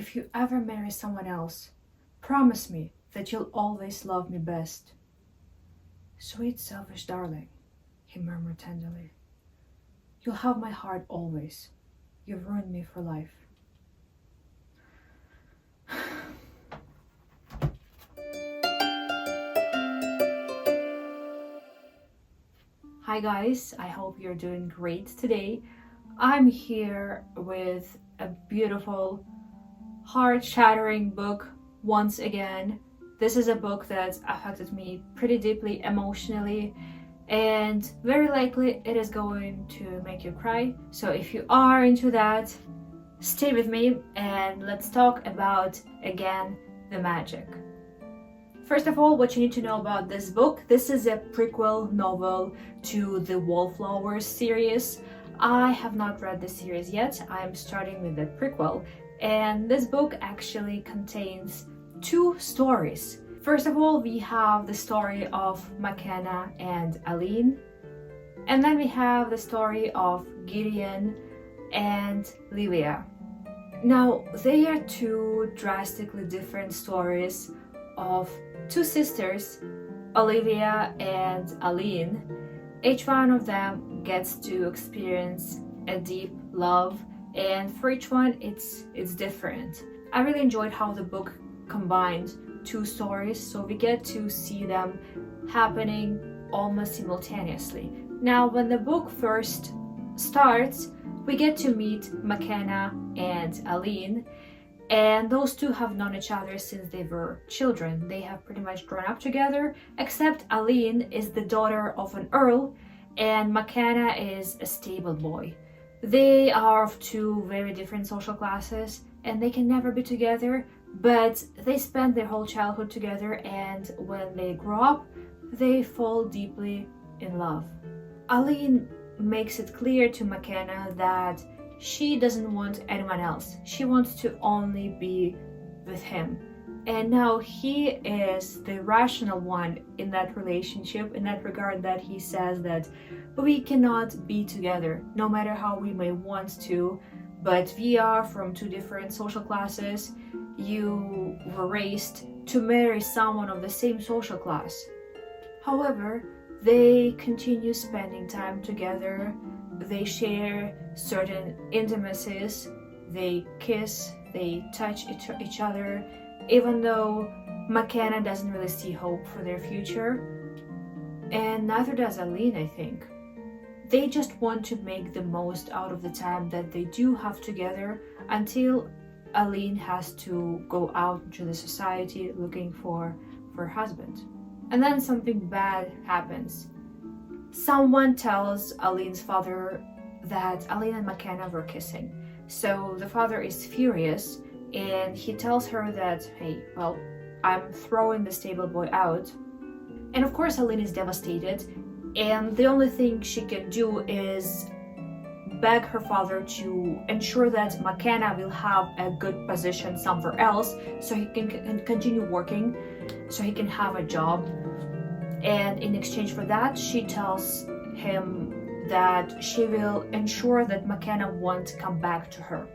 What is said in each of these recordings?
if you ever marry someone else, promise me that you'll always love me best." "Sweet, selfish darling," he murmured tenderly. "You'll have my heart always. You've ruined me for life." Hi guys, I hope you're doing great today. I'm here with a beautiful, heart-shattering book once again. This is a book that's affected me pretty deeply emotionally, and very likely it is going to make you cry. So if you are into that, stay with me and let's talk about, again, the magic. First of all, what you need to know about this book: this is a prequel novel to the Wallflowers series. I have not read the series yet. I'm starting with the prequel, and this book actually contains two stories. First of all, we have the story of McKenna and Aline, and then we have the story of Gideon and Olivia. Now, they are two drastically different stories of two sisters, Olivia and Aline. Each one of them gets to experience a deep love, and for each one it's different. I really enjoyed how the book combined two stories, so we get to see them happening almost simultaneously. Now, when the book first starts, we get to meet McKenna and Aline, and those two have known each other since they were children. They have pretty much grown up together, except Aline is the daughter of an earl and McKenna is a stable boy. They are of two very different social classes and they can never be together, but they spend their whole childhood together, and when they grow up, they fall deeply in love. Aline makes it clear to McKenna that she doesn't want anyone else. She wants to only be with him. And now he is the rational one in that relationship, in that regard, that he says that we cannot be together, no matter how we may want to, but we are from two different social classes. You were raised to marry someone of the same social class. However, they continue spending time together. They share certain intimacies. They kiss, they touch each other, even though McKenna doesn't really see hope for their future. And neither does Aline, I think. They just want to make the most out of the time that they do have together until Aline has to go out into the society looking for her husband. And then something bad happens. Someone tells Aline's father that Aline and McKenna were kissing. So the father is furious and he tells her that, hey, well, I'm throwing the stable boy out. And of course Aline is devastated, and the only thing she can do is beg her father to ensure that McKenna will have a good position somewhere else so he can continue working, so he can have a job. And in exchange for that, she tells him that she will ensure that McKenna won't come back to her.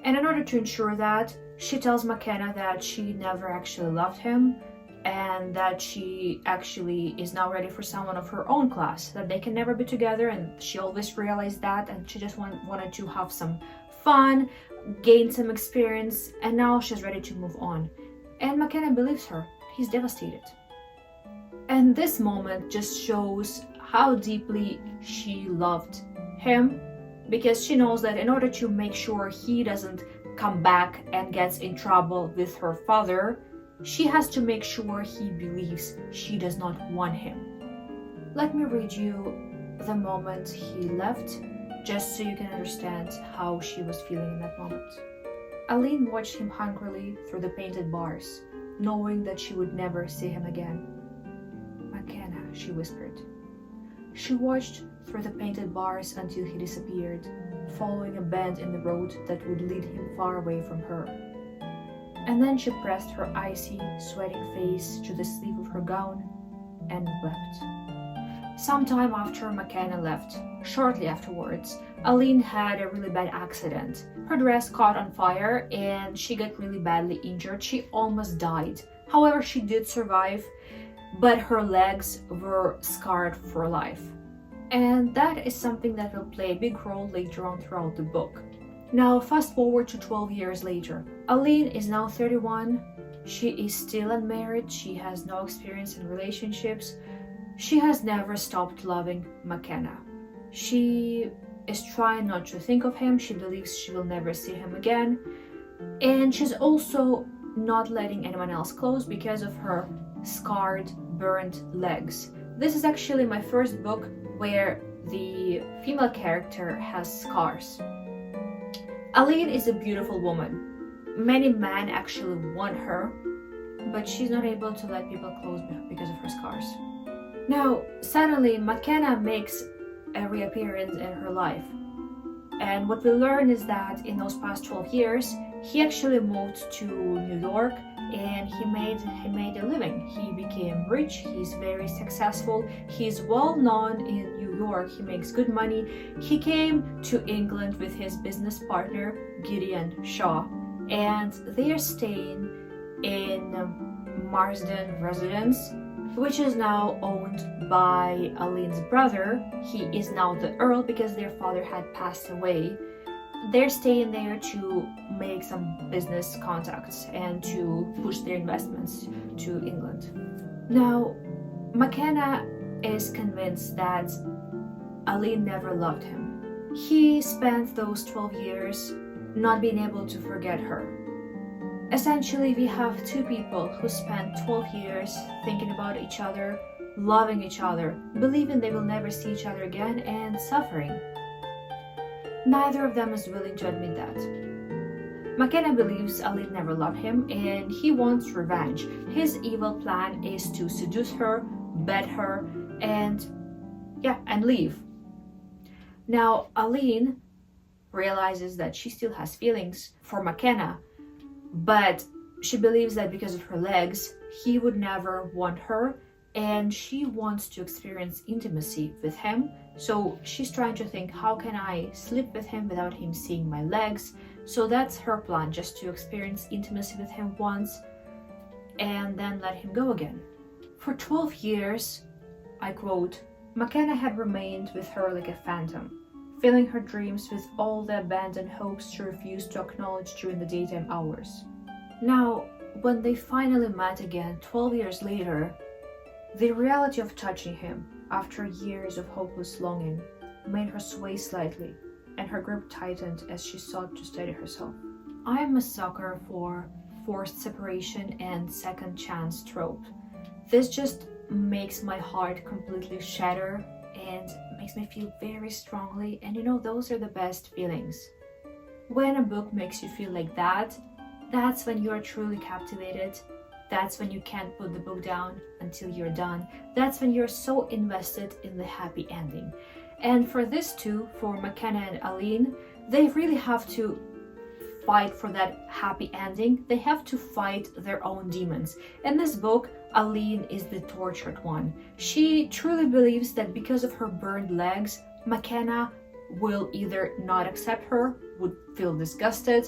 And in order to ensure that, she tells McKenna that she never actually loved him, and that she actually is now ready for someone of her own class, that they can never be together, and she always realized that, and she just wanted to have some fun, gain some experience, and now she's ready to move on. And McKenna believes her. He's devastated. And this moment just shows how deeply she loved him, because she knows that in order to make sure he doesn't come back and gets in trouble with her father, she has to make sure he believes she does not want him. Let me read you the moment he left, just so you can understand how she was feeling in that moment. Aline watched him hungrily through the painted bars, knowing that she would never see him again. "McKenna," she whispered. She watched through the painted bars until he disappeared, following a bend in the road that would lead him far away from her. And then she pressed her icy, sweating face to the sleeve of her gown and wept. Sometime after McKenna left, shortly afterwards, Aline had a really bad accident. Her dress caught on fire and she got really badly injured. She almost died. However, she did survive, but her legs were scarred for life. And that is something that will play a big role later on throughout the book. Now, fast forward to 12 years later. Aline is now 31. She is still unmarried. She has no experience in relationships. She has never stopped loving McKenna. She is trying not to think of him. She believes she will never see him again. And she's also not letting anyone else close because of her scarred, burned legs. This is actually my first book where the female character has scars. Aline is a beautiful woman. Many men actually want her, but she's not able to let people close because of her scars. Now, suddenly, McKenna makes a reappearance in her life. And what we learn is that in those past 12 years, he actually moved to New York and he made a living. He became rich, he's very successful, he's well known in New York, he makes good money. He came to England with his business partner, Gideon Shaw, and they are staying in Marsden residence, which is now owned by Aline's brother. He is now the Earl because their father had passed away. They're staying there to make some business contacts and to push their investments to England. Now, McKenna is convinced that Aline never loved him. He spent those 12 years not being able to forget her. Essentially, we have two people who spent 12 years thinking about each other, loving each other, believing they will never see each other again, and suffering. Neither of them is willing to admit that. McKenna believes Aline never loved him and he wants revenge. His evil plan is to seduce her, bet her, and leave. Now, Aline realizes that she still has feelings for McKenna, but she believes that because of her legs, he would never want her, and she wants to experience intimacy with him. So she's trying to think, how can I sleep with him without him seeing my legs? So that's her plan, just to experience intimacy with him once and then let him go again. For 12 years, I quote, McKenna had remained with her like a phantom, filling her dreams with all the abandoned hopes she refused to acknowledge during the daytime hours. Now, when they finally met again 12 years later, the reality of touching him after years of hopeless longing made her sway slightly, and her grip tightened as she sought to steady herself. I am a sucker for forced separation and second chance trope. This just makes my heart completely shatter and makes me feel very strongly, and those are the best feelings. When a book makes you feel like that, that's when you're truly captivated. That's when you can't put the book down until you're done. That's when you're so invested in the happy ending. And for this too, for McKenna and Aline, they really have to fight for that happy ending. They have to fight their own demons. In this book, Aline is the tortured one. She truly believes that because of her burned legs, McKenna will either not accept her, would feel disgusted,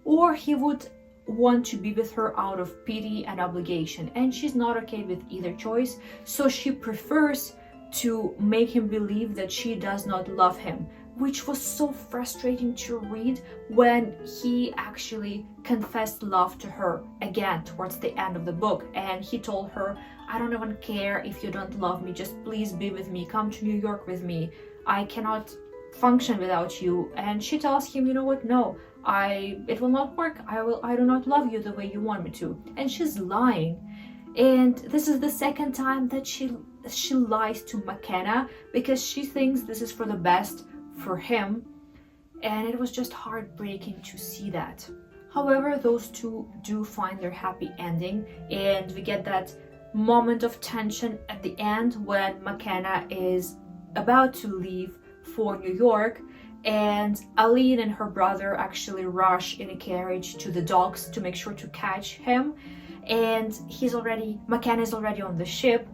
or he would want to be with her out of pity and obligation, and she's not okay with either choice, so she prefers to make him believe that she does not love him, which was so frustrating to read when he actually confessed love to her again towards the end of the book, and he told her, I don't even care if you don't love me, just please be with me, come to New York with me, I cannot function without you. And she tells him, you know what, no, it will not work. I do not love you the way you want me to. And she's lying. And this is the second time that she lies to McKenna because she thinks this is for the best for him. And it was just heartbreaking to see that. However, those two do find their happy ending, and we get that moment of tension at the end when McKenna is about to leave for New York, and Aline and her brother actually rush in a carriage to the docks to make sure to catch him, and McKenna is already on the ship,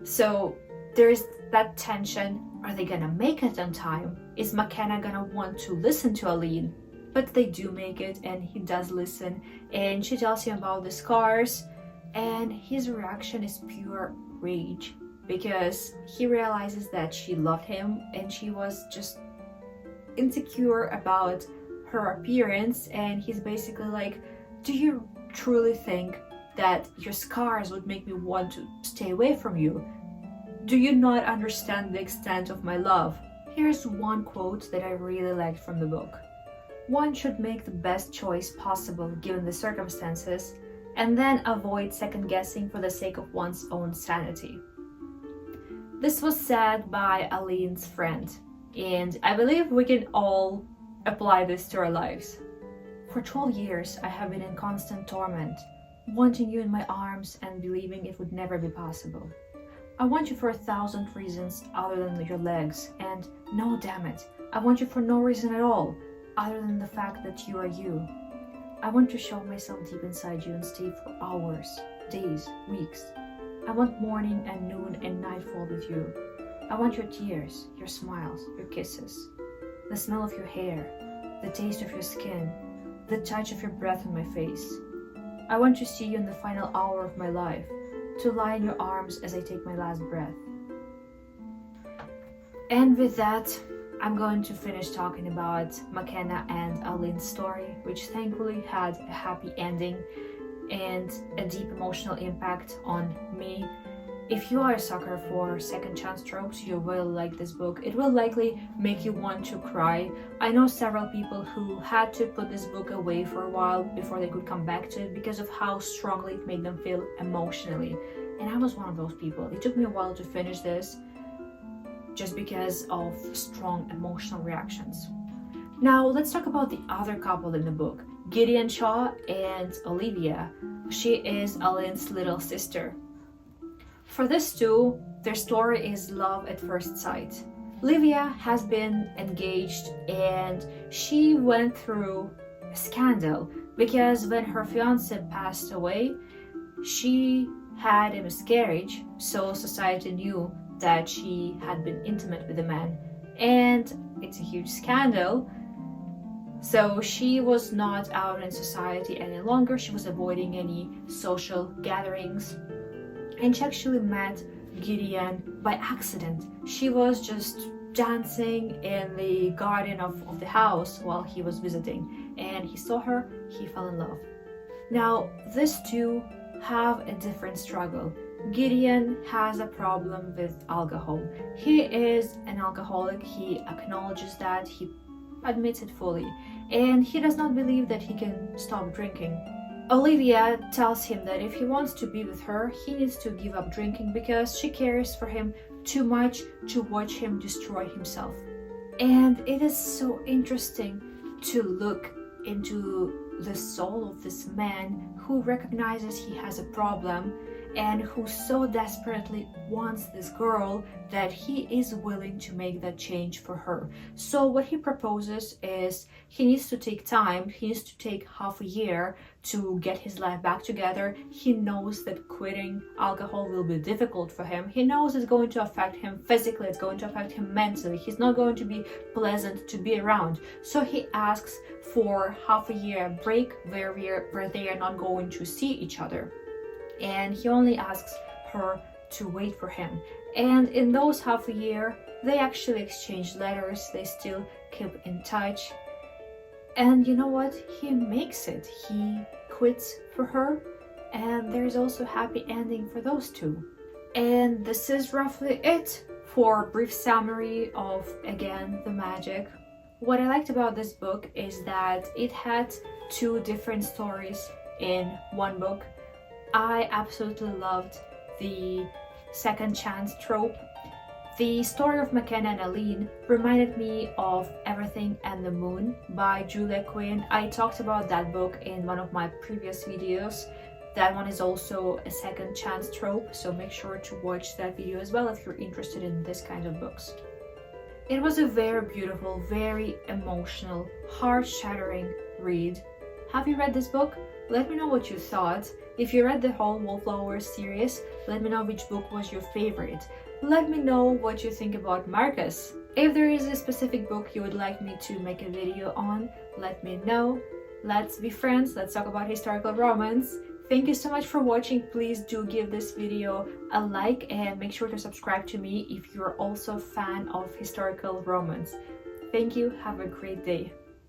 so there's that tension. Are they gonna make it on time? Is McKenna gonna want to listen to Aline? But they do make it, and he does listen, and she tells him about the scars, and his reaction is pure rage because he realizes that she loved him and she was just insecure about her appearance, and he's basically like, do you truly think that your scars would make me want to stay away from you? Do you not understand the extent of my love? Here's one quote that I really liked from the book. One should make the best choice possible given the circumstances, and then avoid second guessing for the sake of one's own sanity. This was said by Aline's friend, and I believe we can all apply this to our lives. For 12 years, I have been in constant torment, wanting you in my arms and believing it would never be possible. I want you for 1,000 reasons other than your legs, and no, damn it, I want you for no reason at all, other than the fact that you are you. I want to show myself deep inside you and stay for hours, days, weeks. I want morning and noon and nightfall with you. I want your tears, your smiles, your kisses, the smell of your hair, the taste of your skin, the touch of your breath on my face. I want to see you in the final hour of my life, to lie in your arms as I take my last breath. And with that, I'm going to finish talking about McKenna and Aline's story, which thankfully had a happy ending and a deep emotional impact on me. If you are a sucker for second chance tropes, you will like this book. It will likely make you want to cry. I know several people who had to put this book away for a while before they could come back to it because of how strongly it made them feel emotionally. And I was one of those people. It took me a while to finish this just because of strong emotional reactions. Now let's talk about the other couple in the book, Gideon Shaw and Olivia. She is Aline's little sister. For this too, their story is love at first sight. Olivia has been engaged and she went through a scandal because when her fiance passed away, she had a miscarriage, so society knew that she had been intimate with a man, and it's a huge scandal. So she was not out in society any longer. She was avoiding any social gatherings, and she actually met Gideon by accident. She was just dancing in the garden of the house while he was visiting, and he saw her, he fell in love. Now these two have a different struggle. Gideon has a problem with alcohol. He is an alcoholic, he acknowledges that, he admits it fully, and he does not believe that he can stop drinking. Olivia tells him that if he wants to be with her, he needs to give up drinking because she cares for him too much to watch him destroy himself. And it is so interesting to look into the soul of this man who recognizes he has a problem and who so desperately wants this girl that he is willing to make that change for her. So what he proposes is he needs to take time, he needs to take half a year to get his life back together. He knows that quitting alcohol will be difficult for him. He knows it's going to affect him physically, it's going to affect him mentally. He's not going to be pleasant to be around. So he asks for half a year break where they are not going to see each other. And he only asks her to wait for him. And in those half a year, they actually exchange letters, they still keep in touch. And you know what? He makes it. He quits for her, and there's also a happy ending for those two. And this is roughly it for a brief summary of, again, the magic. What I liked about this book is that it had two different stories in one book. I absolutely loved the second chance trope. The story of McKenna and Aline reminded me of Everything and the Moon by Julia Quinn. I talked about that book in one of my previous videos. That one is also a second chance trope, so make sure to watch that video as well if you're interested in this kind of books. It was a very beautiful, very emotional, heart-shattering read. Have you read this book? Let me know what you thought. If you read the whole Wallflowers series, let me know which book was your favorite. Let me know what you think about Marcus If there is a specific book you would like me to make a video on, let me know. Let's be friends, let's talk about historical romance. Thank you so much for watching. Please do give this video a like and make sure to subscribe to me if you're also a fan of historical romance. Thank you, have a great day.